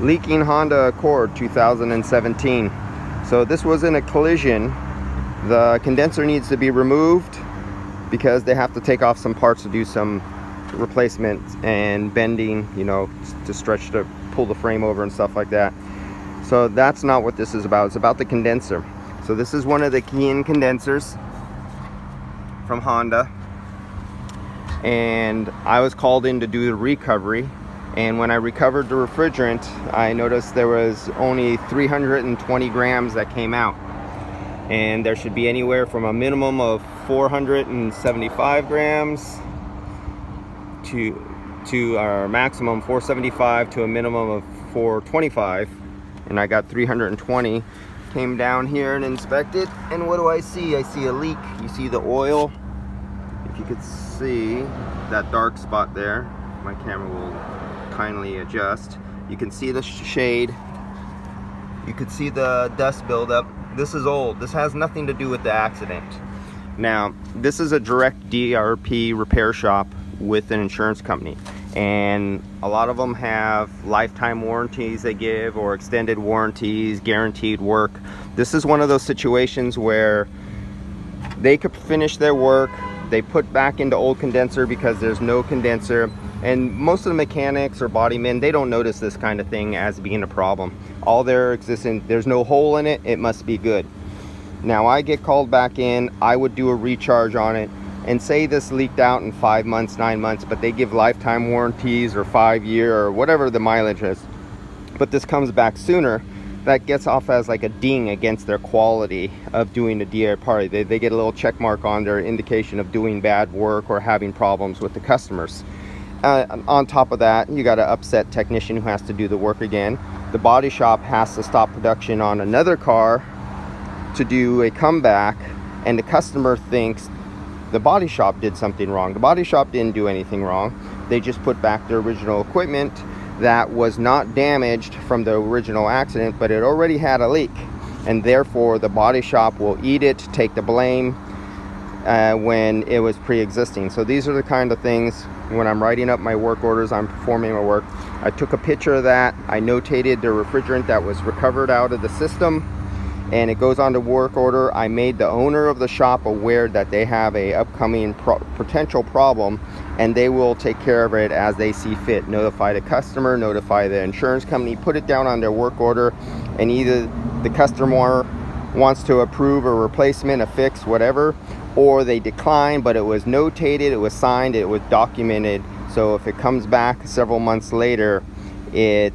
Leaking Honda Accord 2017. So this was in a collision. The condenser needs to be removed because they have to take off some parts to do some replacement and bending, you know, to stretch, to pull the frame over and stuff like that. So that's not what this is about. It's about the condenser. So this is one of the key-in condensers from Honda, and I was called in to do the recovery. And when I recovered the refrigerant, I noticed there was only 320 grams that came out, and there should be anywhere from a minimum of 475 grams to our maximum 475 to a minimum of 425, and I got 320. Came down here and inspected, and what do I see? I see a leak. You see the oil. If you could see that dark spot there, my camera will kindly adjust. You can see the shade. You could see the dust buildup. This is old. This has nothing to do with the accident. Now, this is a direct DRP repair shop with an insurance company, and a lot of them have lifetime warranties they give, or extended warranties, guaranteed work. This is one of those situations where they could finish their work, they put back into old condenser because there's no condenser, and most of the mechanics or body men, they don't notice this kind of thing as being a problem. All there existing, there's no hole in it, it must be good. Now I get called back in, I would do a recharge on it, and say this leaked out in 5 months, 9 months, but they give lifetime warranties or 5-year or whatever the mileage is, but this comes back sooner. That gets off as like a ding against their quality of doing the DRP. They get a little check mark on their indication of doing bad work or having problems with the customers. On top of that, you got an upset technician who has to do the work again. The body shop has to stop production on another car to do a comeback, and the customer thinks the body shop did something wrong. The body shop didn't do anything wrong. They just put back their original equipment that was not damaged from the original accident, but it already had a leak, and therefore the body shop will eat it, take the blame when it was pre-existing. So these are the kind of things, when I'm writing up my work orders, I'm performing my work, I took a picture of that, I notated the refrigerant that was recovered out of the system, and it goes on to work order. I made the owner of the shop aware that they have a upcoming potential problem, and they will take care of it as they see fit. Notify the customer, notify the insurance company, put it down on their work order, and either the customer wants to approve a replacement, a fix, whatever, or they decline, but it was notated, it was signed, it was documented, so if it comes back several months later, it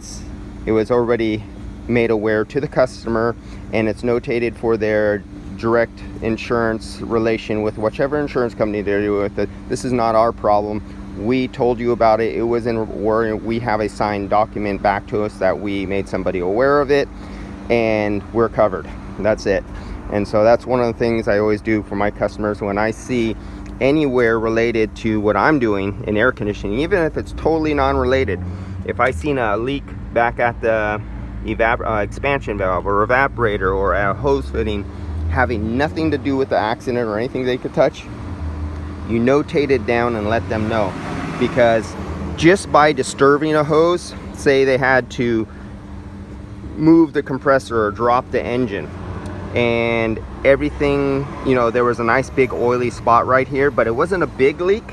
was already made aware to the customer, and it's notated for their direct insurance relation with whichever insurance company they're with. This is not our problem. We told you about it. It was we have a signed document back to us that we made somebody aware of it, and we're covered. That's it. And so that's one of the things I always do for my customers when I see anywhere related to what I'm doing in air conditioning, even if it's totally non-related. If I seen a leak back at the expansion valve or evaporator or a hose fitting having nothing to do with the accident or anything they could touch, you notate it down and let them know. Because just by disturbing a hose, say they had to move the compressor or drop the engine, and everything, you know, there was a nice big oily spot right here, but it wasn't a big leak,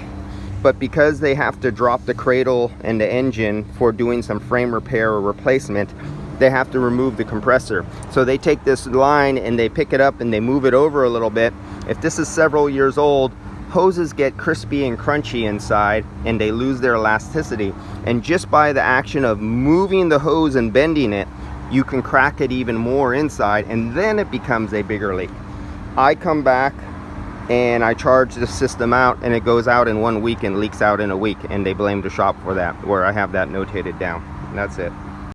but because they have to drop the cradle and the engine for doing some frame repair or replacement, they have to remove the compressor. So they take this line and they pick it up and they move it over a little bit. If this is several years old, hoses get crispy and crunchy inside and they lose their elasticity. And just by the action of moving the hose and bending it, you can crack it even more inside, and then it becomes a bigger leak. I come back and I charge the system out, and it goes out in 1 week and leaks out in a week, and they blame the shop for that, where I have that notated down. And that's it.